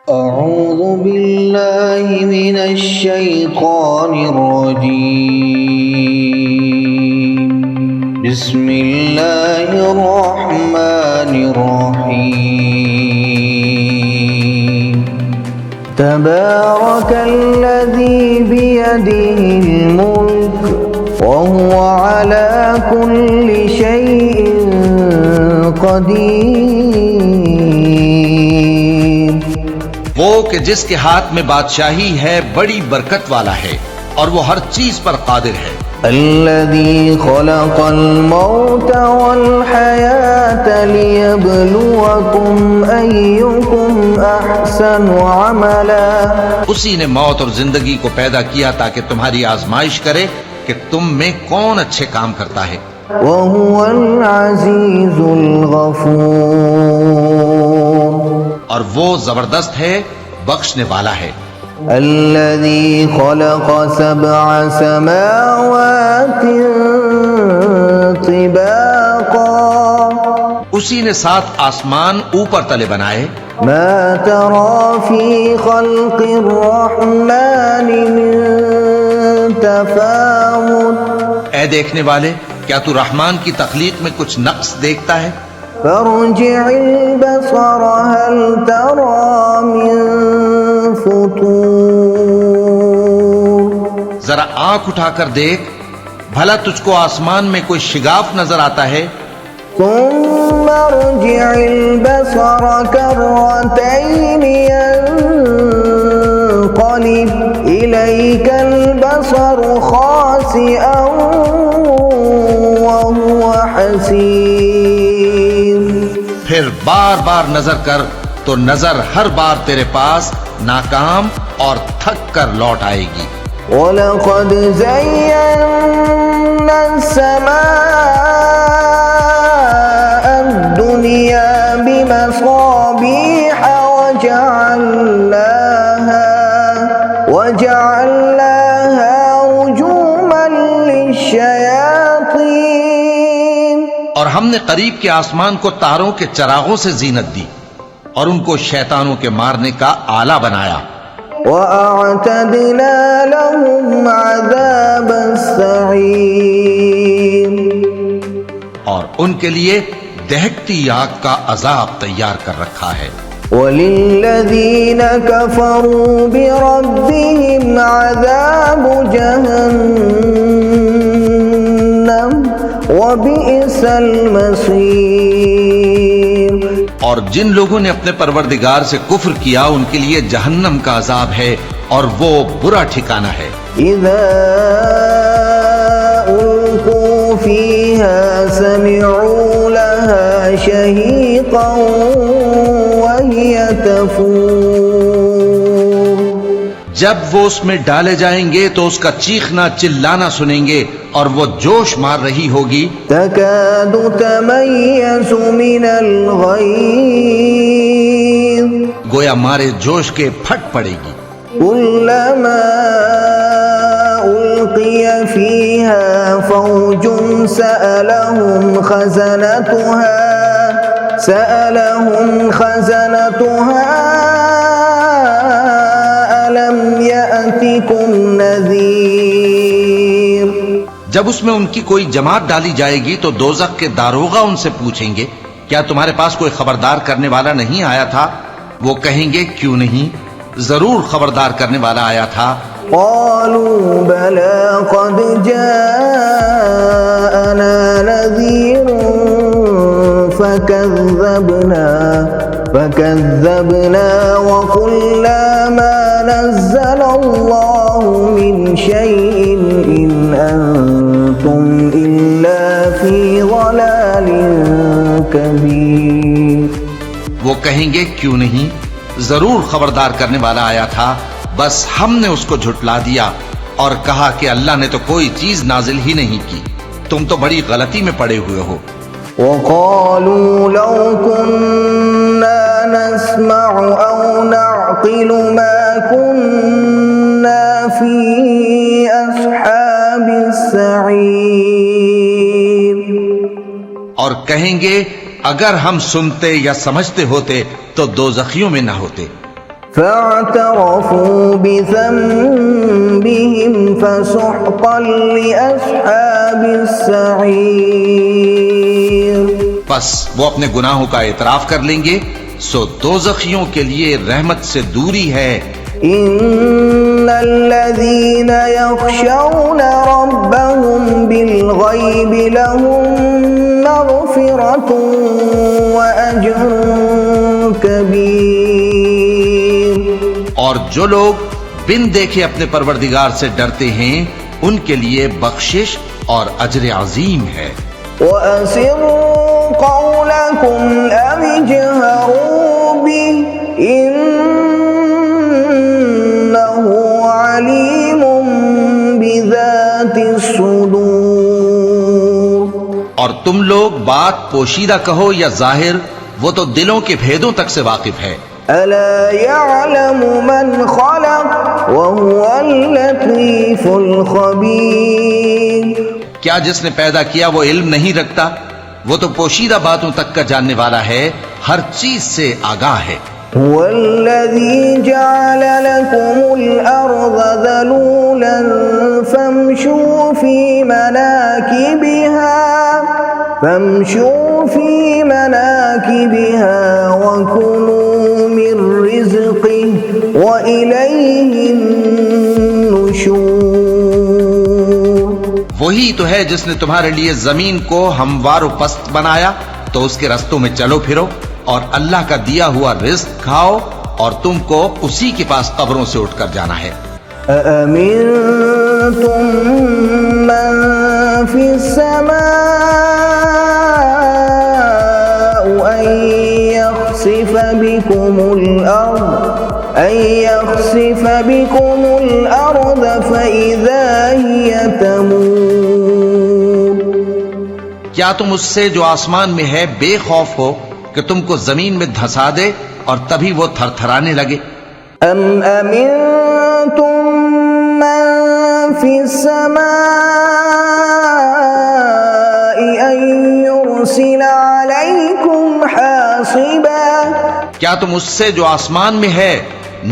أعوذ بالله من الشيطان الرجيم. بسم الله الرحمن الرحيم. تبارك الذي بيده الملك وهو على كل شيء قدير. وہ کہ جس کے ہاتھ میں بادشاہی ہے بڑی برکت والا ہے اور وہ ہر چیز پر قادر ہے. الذي خلق الموت والحياة ليبلوكم أيكم أحسن عملا. اسی نے موت اور زندگی کو پیدا کیا تاکہ تمہاری آزمائش کرے کہ تم میں کون اچھے کام کرتا ہے. وهو العزيز الغفور. اور وہ زبردست ہے، بخشنے والا ہے. الذي خلق سبع سماوات طباقا. اسی نے 7 آسمان اوپر تلے بنائے. ما ترى في خلق الرحمن من تفاوت. اے دیکھنے والے، کیا تو رحمان کی تخلیق میں کچھ نقص دیکھتا ہے؟ فارجع البصر هل ترى من فطور. ذرا آنکھ اٹھا کر دیکھ، بھلا تجھ کو آسمان میں کوئی شگاف نظر آتا ہے؟ ثم ارجع البصر كرتين ينقلب إليك البصر خاسئا وهو حسير. پھر بار بار نظر کر تو نظر ہر بار تیرے پاس ناکام اور تھک کر لوٹ آئے گی. وَلَقَدْ زَيَّنَّا السَّمَاءَ الدُّنْيَا بِمَصَابِيحَ وَجَعَلْنَاهَا رُجُومًا لِلشَّيَاطِينِ. اور ہم نے قریب کے آسمان کو تاروں کے چراغوں سے زینت دی اور ان کو شیطانوں کے مارنے کا آلہ بنایا. وَأَعْتَدْنَا لَهُمْ عَذَابَ السَّعِيرِ. اور ان کے لیے دہکتی آگ کا عذاب تیار کر رکھا ہے. وَلِلَّذِينَ كَفَرُوا بِرَبِّهِمْ عَذَابُ جَهَنَّمَ وَبِئْسَ الْمَصِيرُ. اور جن لوگوں نے اپنے پروردگار سے کفر کیا ان کے لیے جہنم کا عذاب ہے اور وہ برا ٹھکانہ ہے. إِذَا أُلْقُوا فِيهَا سَمِعُوا لَهَا شَهِيقًا وَهِيَ تَفُورُ. جب وہ اس میں ڈالے جائیں گے تو اس کا چیخنا چلانا سنیں گے اور وہ جوش مار رہی ہوگی. تَكَادُ تَمَيَّزُ مِنَ الْغَيْظِ. گویا مارے جوش کے پھٹ پڑے گی. كُلَّمَا أُلْقِيَ فِيهَا فَوْجٌ سَأَلَهُمْ خَزَنَتُهَا أَلَمْ يَأْتِكُمْ نَذِيرٌ. جب اس میں ان کی کوئی جماعت ڈالی جائے گی تو دوزخ کے داروغہ ان سے پوچھیں گے کیا تمہارے پاس کوئی خبردار کرنے والا نہیں آیا تھا؟ وہ کہیں گے کیوں نہیں، ضرور خبردار کرنے والا آیا تھا. قالوا بلى قد جاءنا نذير فكذبنا وقلنا ما نزل الله من شيء إن أنتم إلا في ضلال كبير. وہ کہیں گے کیوں نہیں، ضرور خبردار کرنے والا آیا تھا، بس ہم نے اس کو جھٹلا دیا اور کہا کہ اللہ نے تو کوئی چیز نازل ہی نہیں کی، تم تو بڑی غلطی میں پڑے ہوئے ہو. وقالوا لو كنا نسمع أو نعقل ما كنا في أصحاب السعير. اور کہیں گے اگر ہم سنتے یا سمجھتے ہوتے تو دوزخیوں میں نہ ہوتے. فاعترفوا بذنبهم فسحقا لأصحاب السعير. بس وہ اپنے گناہوں کا اعتراف کر لیں گے سو دوزخیوں کے لیے رحمت سے دوری ہے. إن الذين يخشون ربهم بالغيب لهم مغفرة وأجر كبير. اور جو لوگ بن دیکھے اپنے پروردگار سے ڈرتے ہیں ان کے لیے بخشش اور اجر عظیم ہے. وأسروا قولكم أو اجهروا به إنه عليم بذات الصدور. اور تم لوگ بات پوشیدہ کہو یا ظاہر وہ تو دلوں کے بھیدوں تک سے واقف ہے. ألا يعلم من خلق وهو اللطيف الخبير. کیا جس نے پیدا کیا وہ علم نہیں رکھتا؟ وہ تو پوشیدہ باتوں تک کا جاننے والا ہے، ہر چیز سے آگاہ ہے. هو الذي جعل لكم الأرض ذلولا فامشوا في مناكبها وكلوا من رزقه وإليه النشور. وہی تو ہے جس نے تمہارے لیے زمین کو ہموار و پست بنایا تو اس کے رستوں میں چلو پھرو اور اللہ کا دیا ہوا رزق کھاؤ اور تم کو اسی کے پاس قبروں سے اٹھ کر جانا ہے. أأمنتم من في السماء أن يخسف بكم الأرض فإذا هي تمور. کیا تم اس سے جو آسمان میں ہے بے خوف ہو کہ تم کو زمین میں دھسا دے اور تبھی وہ تھر تھرانے لگے؟ أم أمنتم من في السماء أن يرسل عليكم حاصبا. کیا تم اس سے جو آسمان میں ہے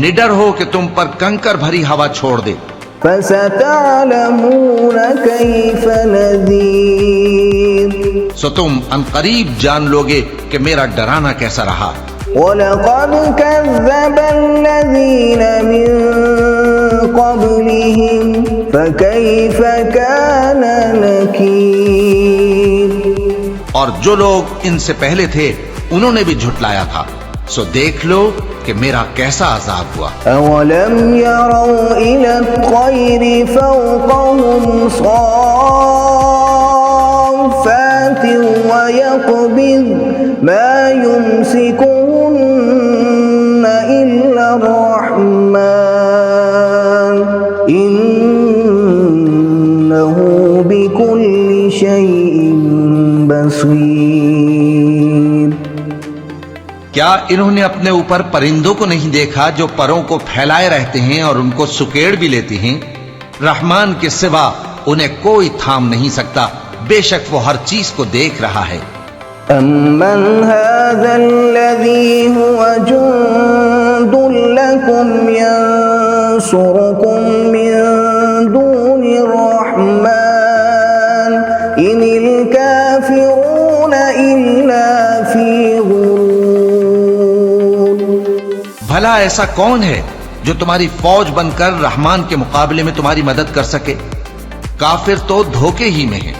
نڈر ہو کہ تم پر کنکر بھری ہوا چھوڑ دے؟ فستعلمون كيف نذير. سو تم عنقریب جان لوگے کہ میرا ڈرانا کیسا رہا. وَلَقَدْ كَذَّبَ الَّذِينَ مِن قَبْلِهِمْ فَكَيْفَ كَانَ نَكِيرِ. اور جو لوگ ان سے پہلے تھے انہوں نے بھی جھٹلایا تھا، سو دیکھ لو کہ میرا کیسا عذاب ہوا. أَوَلَمْ يَرَوْا إِلَى الطَّيْرِ فَوْقَهُمْ صَافَّاتٍ وَيَقْبِضْنَ مَا يُمْسِكُهُنَّ إِلَّا الرَّحْمَنُ إِنَّهُ بِكُلِّ شَيْءٍ بَصِيرٌ. کیا انہوں نے اپنے اوپر پرندوں کو نہیں دیکھا جو پروں کو پھیلائے رہتے ہیں اور ان کو سکیڑ بھی لیتے ہیں؟ رحمان کے سوا انہیں کوئی تھام نہیں سکتا، بے شک وہ ہر چیز کو دیکھ رہا ہے. أَمَّنْ هَذَا الَّذِي هُوَ جُندٌ لَكُمْ يَنصُرُكُمْ مِن دُونِ الرَّحْمَنِ إِنِ الْكَافِرُونَ إِلَّا فِي غُرُورٍ. بھلا ایسا کون ہے جو تمہاری فوج بن کر رحمان کے مقابلے میں تمہاری مدد کر سکے؟ کافر تو دھوکے ہی میں ہیں.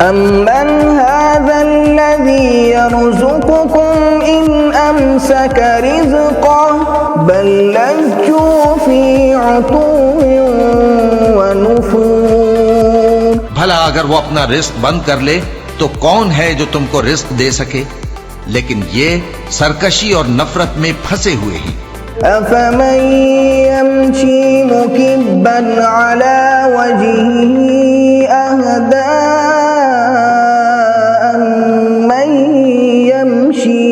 أَمَّنْ هَذَا الَّذِي يَرْزُقُكُمْ إِنْ أَمْسَكَ رِزْقَهُ بَل لَّجُّوا فِي عُتُوٍّ وَنُفُورٍ. بھلا اگر وہ اپنا رزق بند کر لے تو کون ہے جو تم کو رزق دے سکے؟ لیکن یہ سرکشی اور نفرت میں پھنسے ہوئے ہیں. أَفَمَن يَمْشِي مُكِبًّا عَلَى وَجْهِهِ أَهْدَىٰ أَمَّن يَمْشِي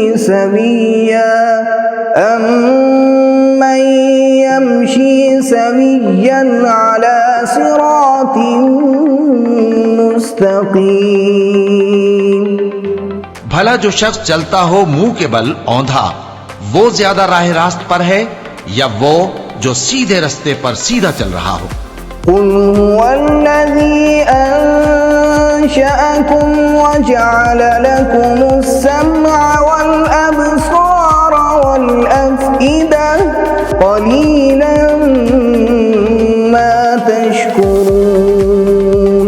سَوِيًّا عَلَى صِرَاطٍ مُّسْتَقِيمٍ. بھلا جو شخص چلتا ہو منہ کے بل اوندھا وہ زیادہ راہ راست پر ہے یا وہ جو سیدھے رستے پر سیدھا چل رہا ہو؟ قل هو الذي أنشأكم وجعل لكم السمع والأبصار والأفئدة قليلا ما تشكرون۔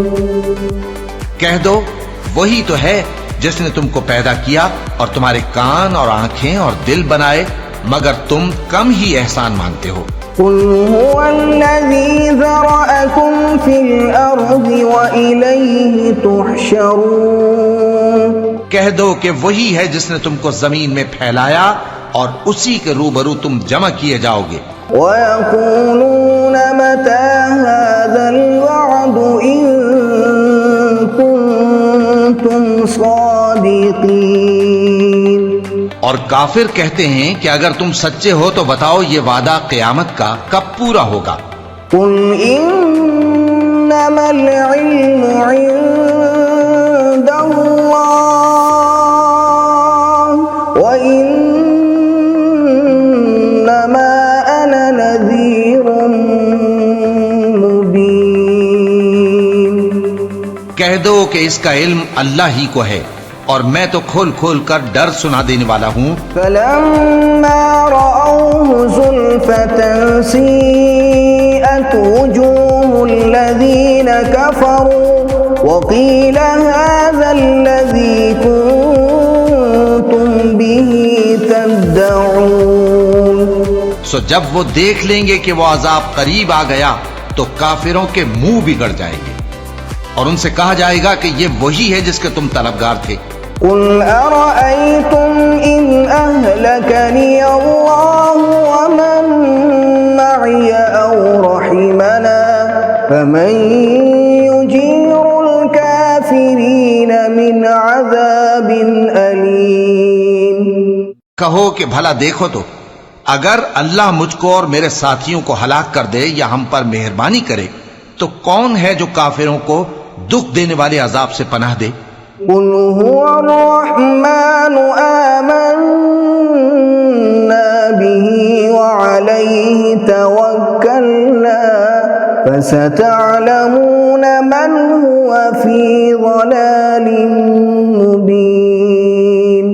کہہ دو وہی تو ہے جس نے تم کو پیدا کیا اور تمہارے کان اور آنکھیں اور دل بنائے، مگر تم کم ہی احسان مانتے ہو۔ قل هو الذي ذرأكم في الأرض وإليه تحشرون۔ کہہ دو کہ وہی ہے جس نے تم کو زمین میں پھیلایا اور اسی کے روبرو تم جمع کیے جاؤ گے۔ ويقولون متى هذا الوعد إن كنتم صادقين۔ اور کافر کہتے ہیں کہ اگر تم سچے ہو تو بتاؤ یہ وعدہ قیامت کا کب پورا ہوگا؟ قل إنما العلم عند الله وإنما أنا نذير مبين۔ کہہ دو کہ اس کا علم اللہ ہی کو ہے اور میں تو کھول کھول کر ڈر سنا دینے والا ہوں۔ فلما رأوه زلفة سيئت وجوه الذين كفروا وقيل هذا الذي كنتم به تدعون۔ سو جب وہ دیکھ لیں گے کہ وہ عذاب قریب آ گیا تو کافروں کے منہ بگڑ جائیں گے اور ان سے کہا جائے گا کہ یہ وہی ہے جس کے تم طلبگار تھے۔ قل أرأيتم إن أهلكني الله ومن معي أو رحمنا فمن يجير الكافرين من عذاب أليم۔ کہو کہ بھلا دیکھو تو اگر اللہ مجھ کو اور میرے ساتھیوں کو ہلاک کر دے یا ہم پر مہربانی کرے تو کون ہے جو کافروں کو دکھ دینے والے عذاب سے پناہ دے؟ قل هو الرحمن آمنا به وعليه توكلنا فستعلمون من هو في ضلال مبين۔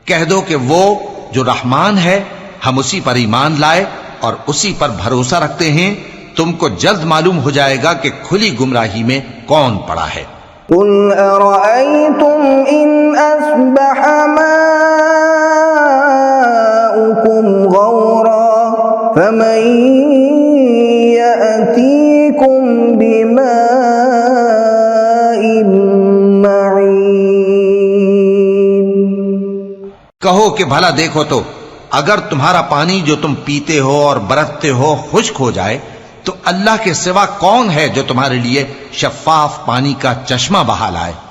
کہہ دو کہ وہ جو رحمان ہے ہم اسی پر ایمان لائے اور اسی پر بھروسہ رکھتے ہیں، تم کو جلد معلوم ہو جائے گا کہ کھلی گمراہی میں کون پڑا ہے۔ قل أرأيتم إن أصبح ماؤكم غورا فمن يأتيكم بماء معين۔ کہو کہ بھلا دیکھو تو اگر تمہارا پانی جو تم پیتے ہو اور برتتے ہو خشک ہو جائے تو اللہ کے سوا کون ہے جو تمہارے لیے شفاف پانی کا چشمہ بہا لائے؟